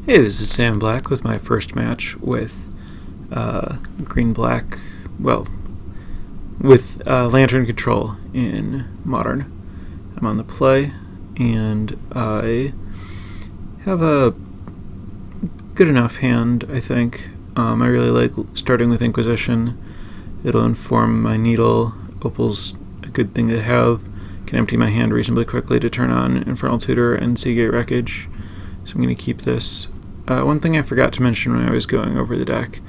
Hey, this is Sam Black with my first match with Green-Black, well, with Lantern Control in Modern. I'm on the play, and I have a good enough hand, I think. I really like starting with Inquisition. It'll inform my needle. Opal's a good thing to have. Can empty my hand reasonably quickly to turn on Infernal Tutor and Seagate Wreckage. So I'm going to keep this. One thing I forgot to mention when I was going over the deck,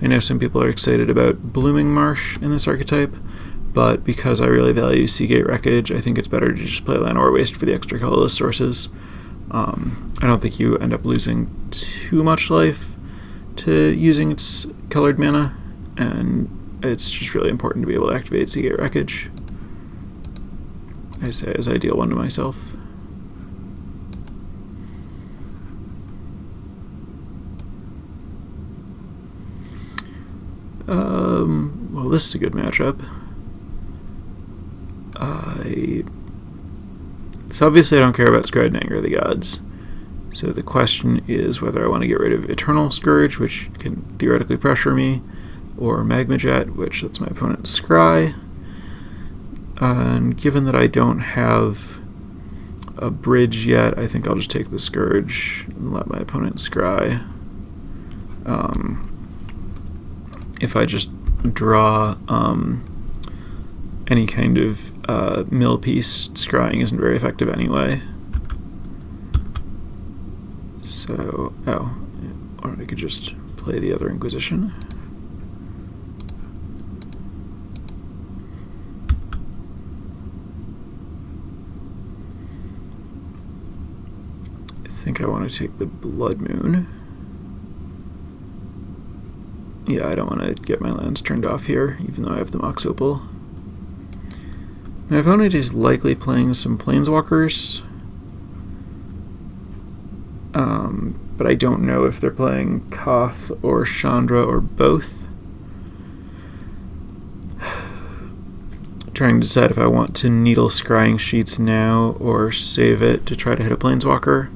I know some people are excited about Blooming Marsh in this archetype, but because I really value Seagate Wreckage, I think it's better to just play Llanowar Waste for the extra colorless sources. I don't think you end up losing too much life to using its colored mana, and it's just really important to be able to activate Seagate Wreckage. I say as I deal one to myself. Well, this is a good matchup. So obviously I don't care about Scryed and Anger of the Gods. So the question is whether I want to get rid of Eternal Scourge, which can theoretically pressure me, or Magma Jet, which lets my opponent scry. And given that I don't have a bridge yet, I think I'll just take the Scourge and let my opponent scry. If I just draw any kind of mill piece, scrying isn't very effective anyway. So, or I could just play the other Inquisition. I think I want to take the Blood Moon. Yeah, I don't want to get my lands turned off here, even though I have the Mox Opal. My opponent is likely playing some Planeswalkers, but I don't know if they're playing Koth or Chandra or both. Trying to decide if I want to needle Scrying Sheets now or save it to try to hit a Planeswalker.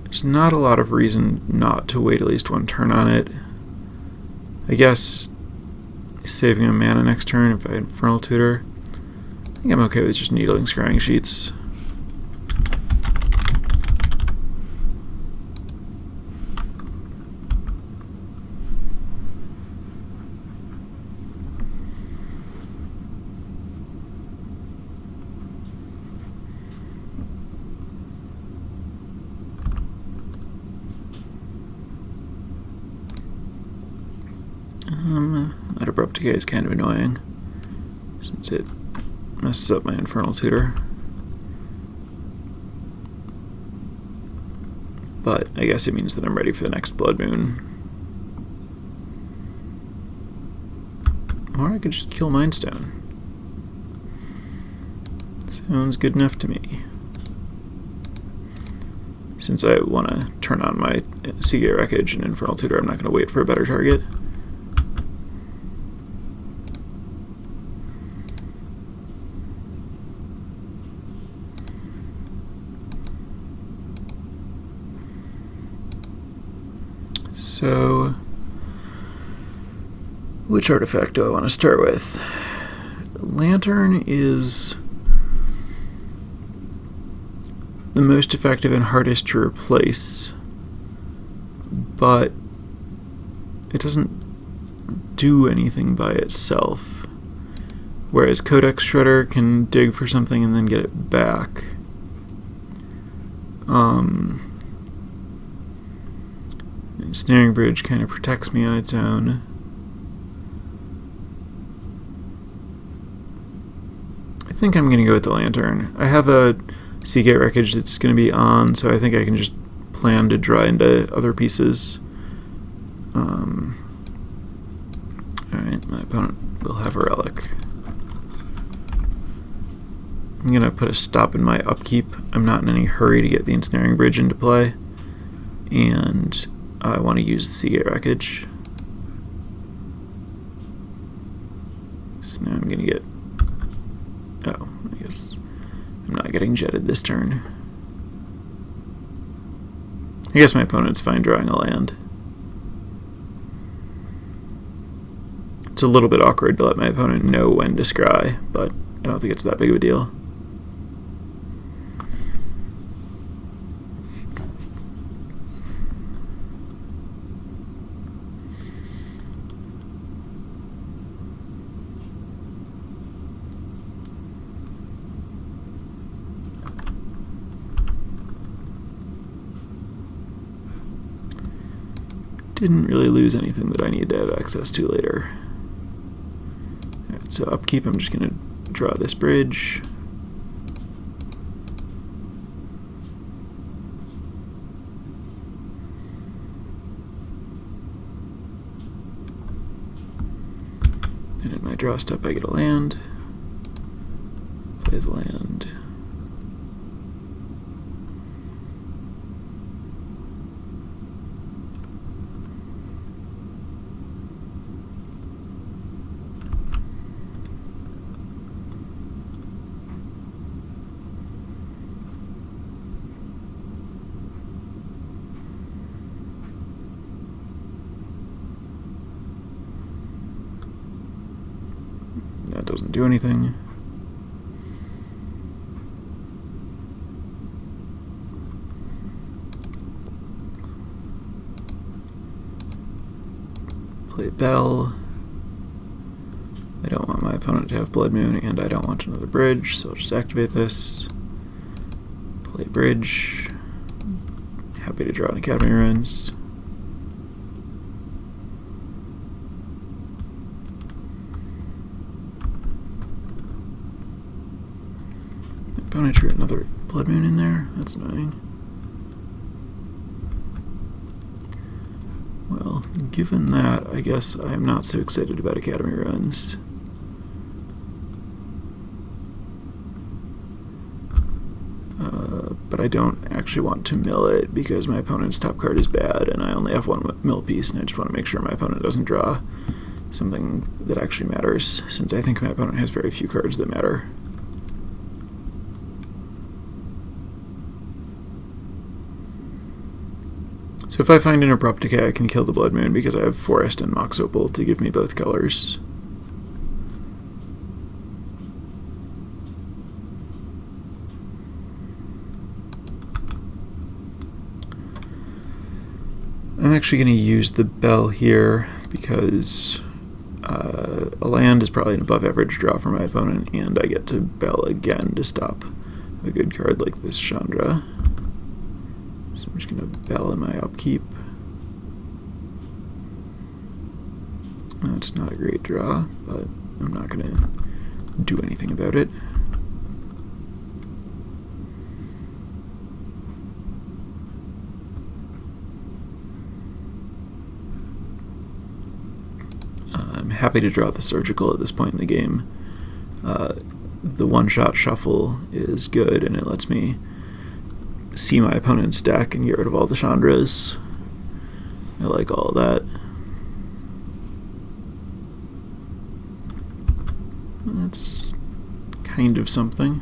There's not a lot of reason not to wait at least one turn on it. I guess saving a mana next turn if I Infernal Tutor. I think I'm okay with just needling Scrying Sheets. That Abrupt Decay is kind of annoying, since it messes up my Infernal Tutor. But I guess it means that I'm ready for the next Blood Moon. Or I could just kill Mindstone. Sounds good enough to me. Since I want to turn on my Seagate Wreckage and Infernal Tutor, I'm not going to wait for a better target. So, which artifact do I want to start with? Lantern is the most effective and hardest to replace, but it doesn't do anything by itself, whereas Codex Shredder can dig for something and then get it back. Snaring Bridge kind of protects me on its own. I think I'm going to go with the Lantern. I have a Seagate Wreckage that's going to be on, so I think I can just plan to draw into other pieces. Alright, my opponent will have a Relic. I'm going to put a stop in my upkeep. I'm not in any hurry to get the Ensnaring Bridge into play. And I want to use Seagate Wreckage. So now I'm going to get... Oh, I guess I'm not getting jetted this turn. I guess my opponent's fine drawing a land. It's a little bit awkward to let my opponent know when to scry, but I don't think it's that big of a deal. Didn't really lose anything that I need to have access to later. Alright, so upkeep, I'm just going to draw this bridge. And in my draw step I get a land. Play the land. That doesn't do anything. Play Bell. I don't want my opponent to have Blood Moon, and I don't want another bridge, so I'll just activate this. Play bridge. Happy to draw an Academy Ruins. Opponent drew another Blood Moon in there. That's annoying. Well, given that, I guess I'm not so excited about Academy Ruins. But I don't actually want to mill it because my opponent's top card is bad and I only have one mill piece, and I just want to make sure my opponent doesn't draw something that actually matters, since I think my opponent has very few cards that matter. So if I find an Abrupt Decay, I can kill the Blood Moon because I have Forest and Mox Opal to give me both colors. I'm actually going to use the Bell here because a land is probably an above average draw for my opponent, and I get to Bell again to stop a good card like this Chandra. So I'm just going to Bell in my upkeep. It's not a great draw, but I'm not going to do anything about it. I'm happy to draw the Surgical at this point in the game. The one-shot shuffle is good, and it lets me see my opponent's deck and get rid of all the Chandras. I like all of that. That's kind of something.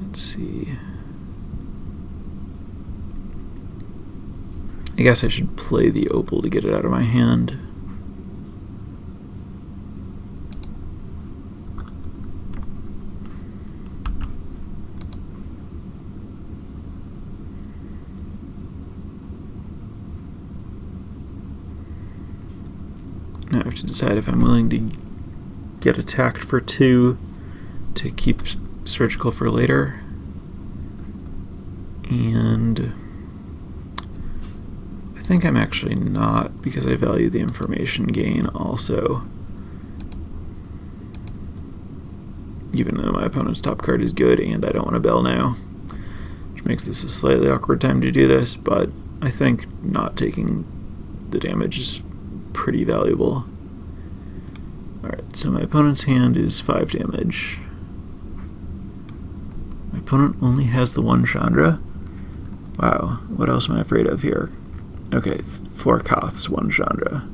Let's see. I guess I should play the Opal to get it out of my hand. Now I have to decide if I'm willing to get attacked for 2 to keep Surgical for later. And I think I'm actually not, because I value the information gain also. Even though my opponent's top card is good and I don't want to Bell now. Which makes this a slightly awkward time to do this, but I think not taking the damage is pretty valuable. Alright, so my opponent's hand is 5 damage. My opponent only has the one Chandra. Wow, what else am I afraid of here? Okay, 4 Koths, 1 Chandra.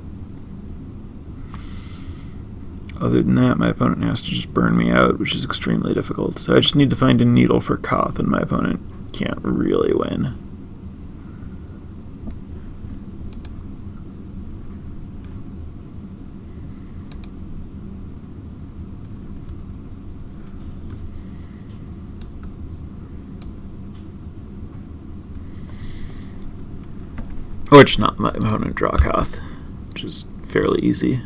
Other than that, my opponent has to just burn me out, which is extremely difficult. So I just need to find a needle for Koth, and my opponent can't really win. Or just not my opponent draw Koth, which is fairly easy.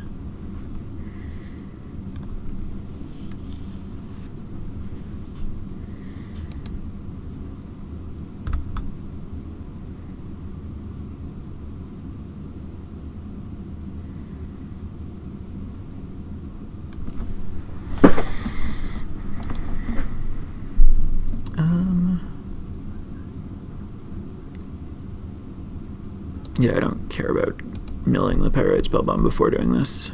Yeah, I don't care about milling the Pyrite Spellbomb before doing this.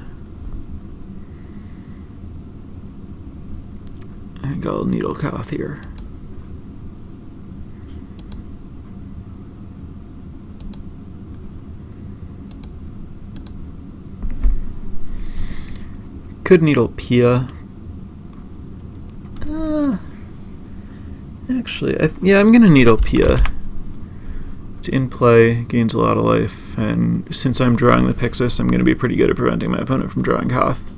I think I'll Needle Koth here. Could Needle Pia. Actually, yeah, I'm gonna Needle Pia. It's in play, gains a lot of life, and since I'm drawing the Pixis, I'm gonna be pretty good at preventing my opponent from drawing Koth.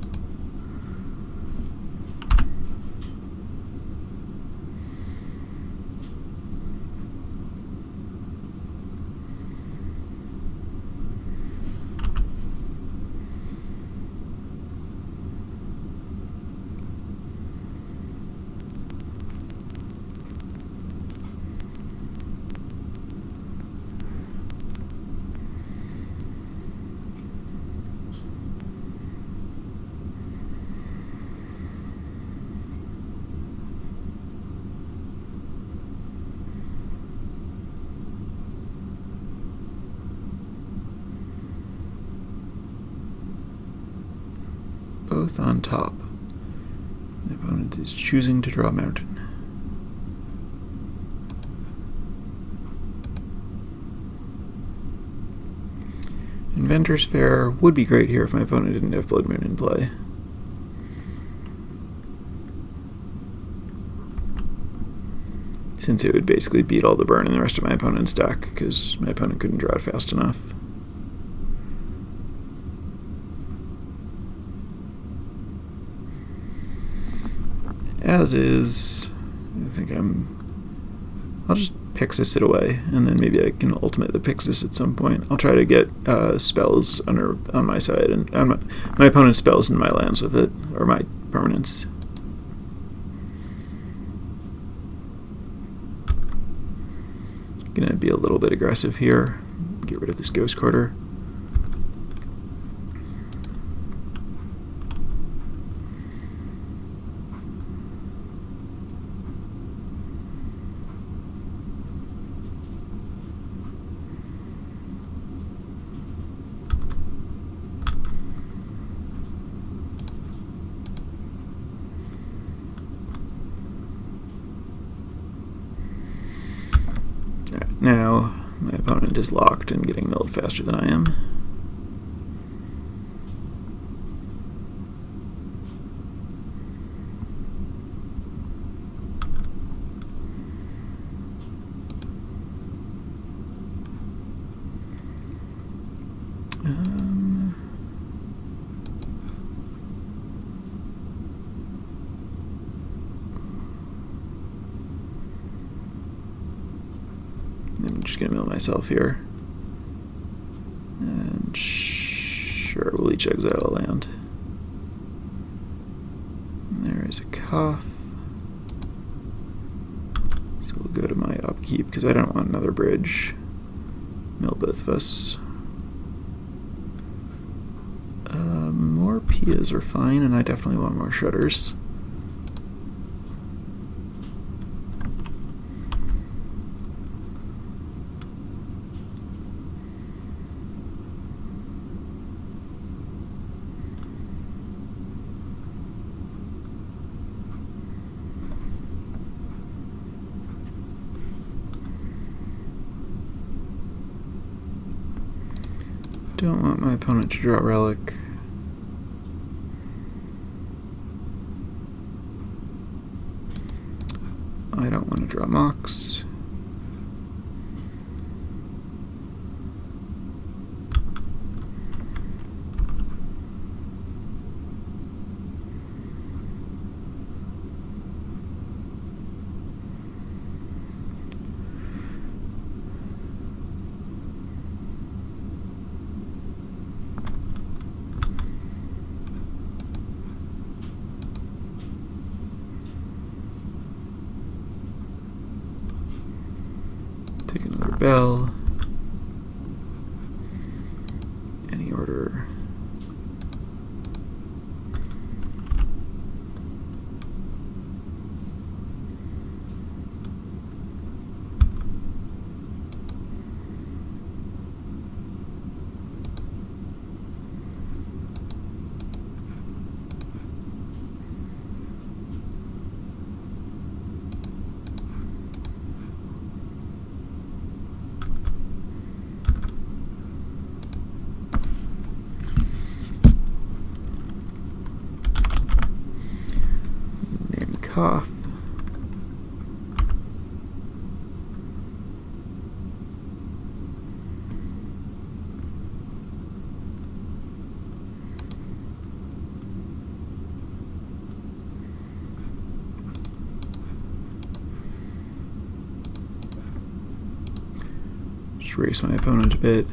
Both on top. The opponent is choosing to draw Mountain. Inventor's Fair would be great here if my opponent didn't have Blood Moon in play. Since it would basically beat all the burn in the rest of my opponent's deck, because my opponent couldn't draw it fast enough. As is, I think I'll just Pixis it away, and then maybe I can ultimate the Pixis at some point. I'll try to get spells on my side, and my opponent's spells in my lands with it, or my permanents. Gonna be a little bit aggressive here. Get rid of this Ghost Quarter. Now, my opponent is locked and getting milled faster than I am. I'm just gonna mill myself here. And sure, we'll each exile a land. And there is a Koth. So we'll go to my upkeep because I don't want another bridge. Mill both of us. More Pias are fine, and I definitely want more Shredders. don't want my opponent to draw Relic. I don't want to draw Mox. Take another bell. Any order. Koth. Just race my opponent a bit.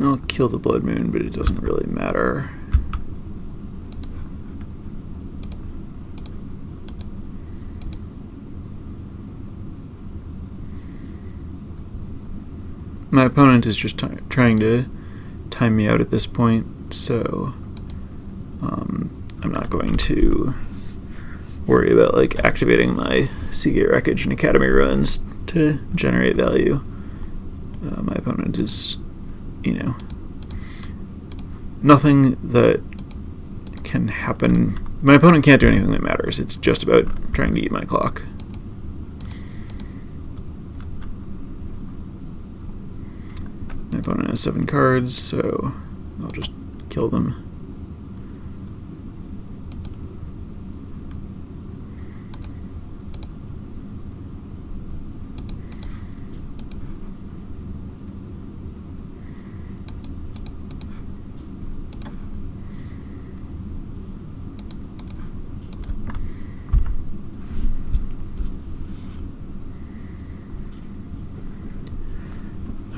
I'll kill the Blood Moon, but it doesn't really matter. My opponent is just trying to time me out at this point, so I'm not going to worry about like activating my Seagate Wreckage and Academy Ruins to generate value. My opponent is, nothing that can happen. My opponent can't do anything that matters. It's just about trying to eat my clock. My opponent has 7 cards, so I'll just kill them.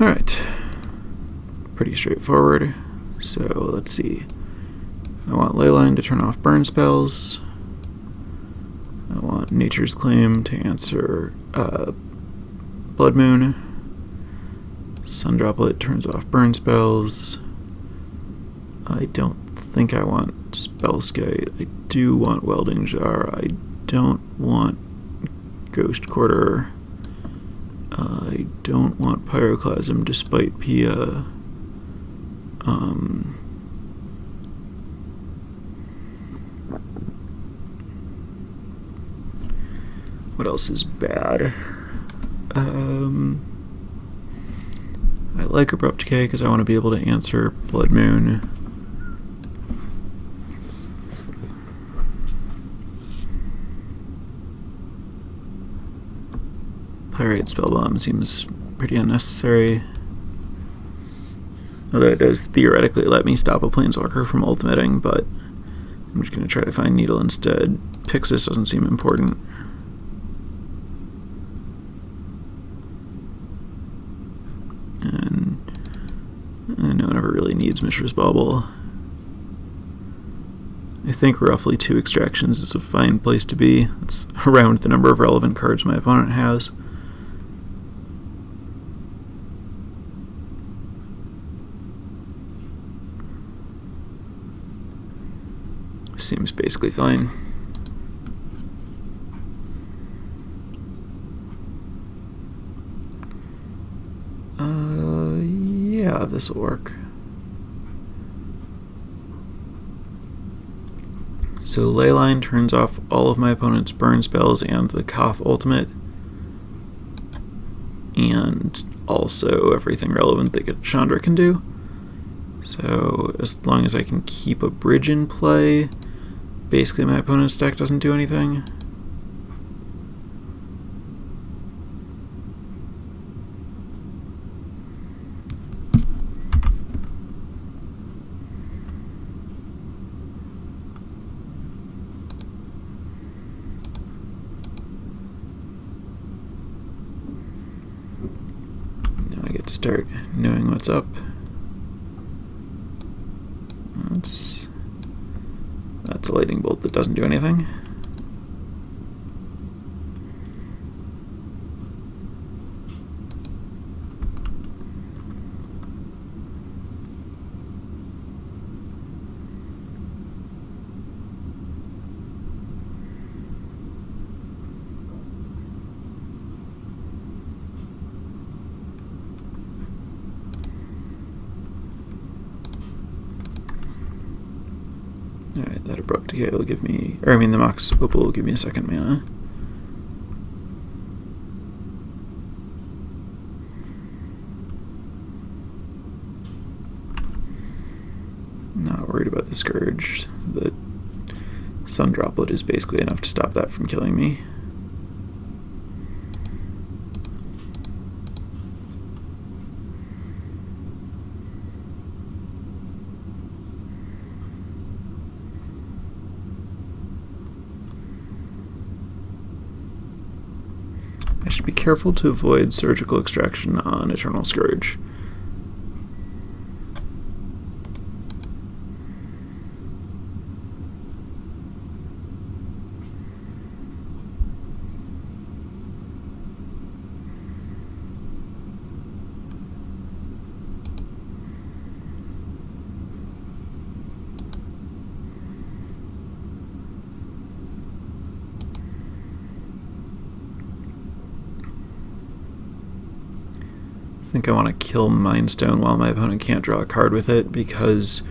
Alright, pretty straightforward. So let's see. I want Leyline to turn off burn spells. I want Nature's Claim to answer Blood Moon. Sun Droplet turns off burn spells. I don't think I want Spellskite. I do want Welding Jar. I don't want Ghost Quarter. I don't want Pyroclasm despite Pia. What else is bad? I like Abrupt Decay because I want to be able to answer Blood Moon. Pyrite Spellbomb seems pretty unnecessary. Although it does theoretically let me stop a Planeswalker from ultimating, but I'm just going to try to find Needle instead. Pixis doesn't seem important. And no one ever really needs Mishra's Bauble. I think roughly 2 extractions is a fine place to be. It's around the number of relevant cards my opponent has. Seems basically fine. Yeah, this'll work. So Leyline turns off all of my opponent's burn spells and the Koth ultimate, and also everything relevant that Chandra can do. So as long as I can keep a bridge in play, basically my opponent's deck doesn't do anything. Now I get to start knowing what's up. That's a lightning bolt that doesn't do anything. Alright, that Abrupt Decay will give me, or I mean the Mox Opal will give me a second mana. Not worried about the Scourge. The Sun Droplet is basically enough to stop that from killing me. I should be careful to avoid Surgical Extraction on Eternal Scourge. I think I want to kill Mind Stone while my opponent can't draw a card with it, because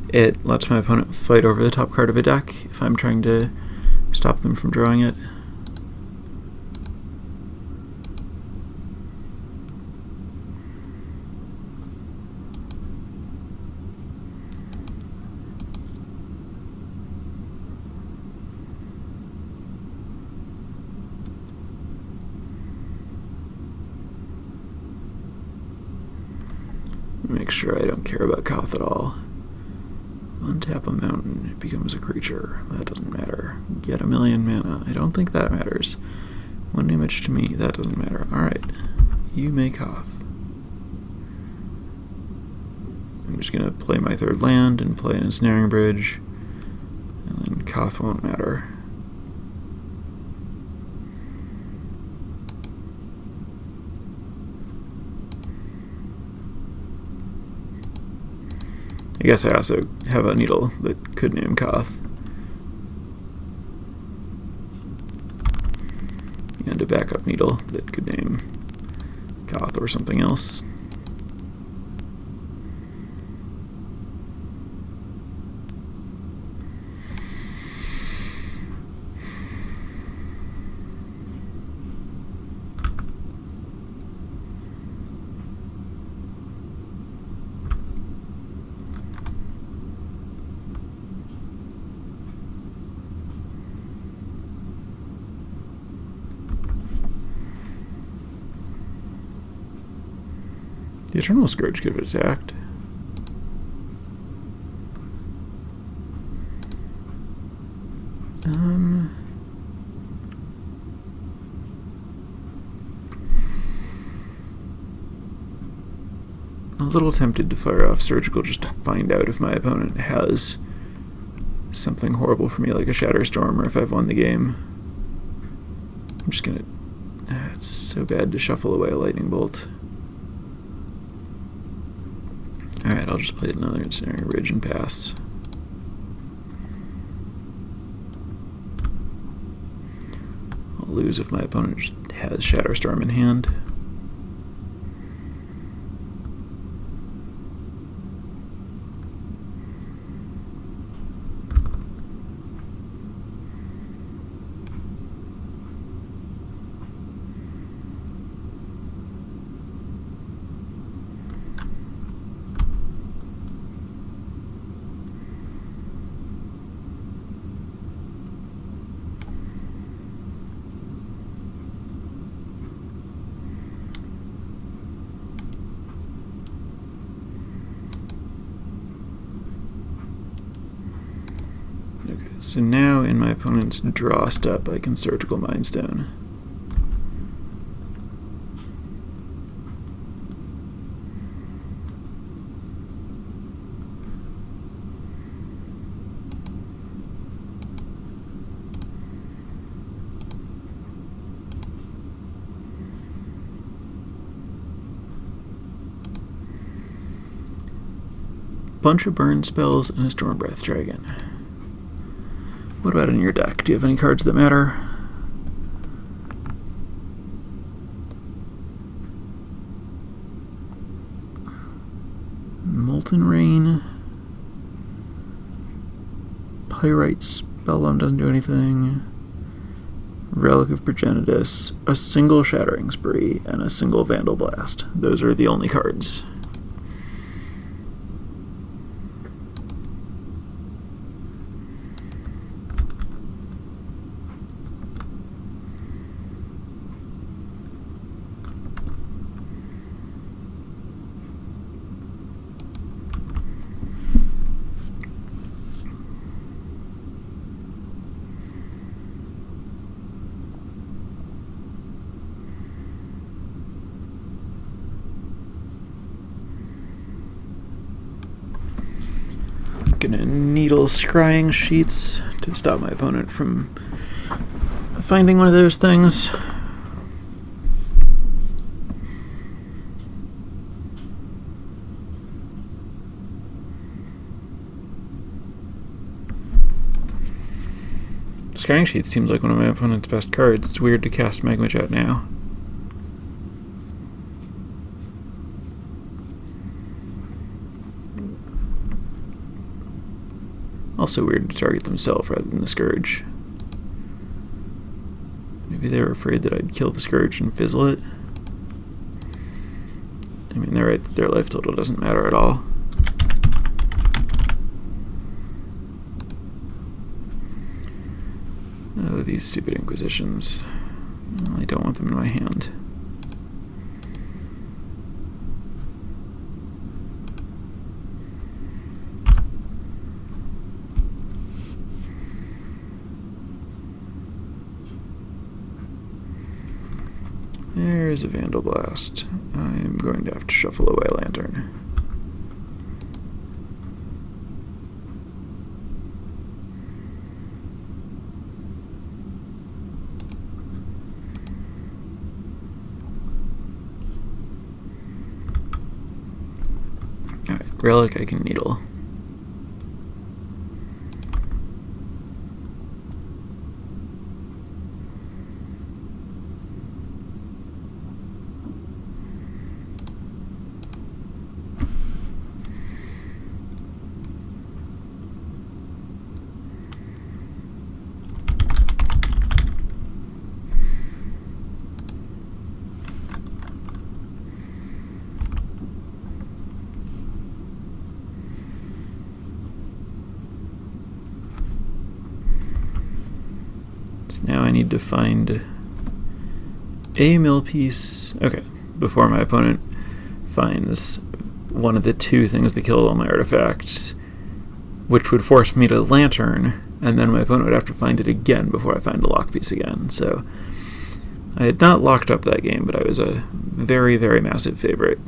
it lets my opponent fight over the top card of a deck if I'm trying to stop them from drawing it. Make sure I don't care about Koth at all. Untap a mountain, it becomes a creature. That doesn't matter. Get 1,000,000 mana. I don't think that matters. 1 image to me, that doesn't matter. Alright, you may Koth. I'm just gonna play my 3rd land and play an Ensnaring Bridge, and then Koth won't matter. I guess I also have a Needle that could name Koth. And a backup Needle that could name Koth or something else. The Eternal Scourge could have attacked. a little tempted to fire off Surgical just to find out if my opponent has something horrible for me like a Shatterstorm, or if I've won the game. I'm just gonna... it's so bad to shuffle away a Lightning Bolt. Alright, I'll just play another Incendiary Ridge and pass. I'll lose if my opponent just has Shatterstorm in hand. So now in my opponent's draw step, I can Surgical Mindstone. Bunch of burn spells and a Storm Breath Dragon. What about in your deck? Do you have any cards that matter? Molten Rain. Pyrite Spellbomb doesn't do anything. Relic of Progenitus, a single Shattering Spree, and a single Vandal Blast. Those are the only cards. Gonna Needle Scrying Sheets to stop my opponent from finding one of those things. Scrying Sheets seems like one of my opponent's best cards. It's weird to cast Magma Jet now. Also weird to target themselves rather than the Scourge. Maybe they were afraid that I'd kill the Scourge and fizzle it. I mean, they're right, their life total doesn't matter at all. Oh, these stupid Inquisitions. Well, I don't want them in my hand. There's a Vandal Blast. I'm going to have to shuffle away Lantern. Alright, Relic I can Needle. So now I need to find a mill piece. Okay, before my opponent finds one of the two things that kill all my artifacts, which would force me to Lantern, and then my opponent would have to find it again before I find the lock piece again. So I had not locked up that game, but I was a very, very massive favorite.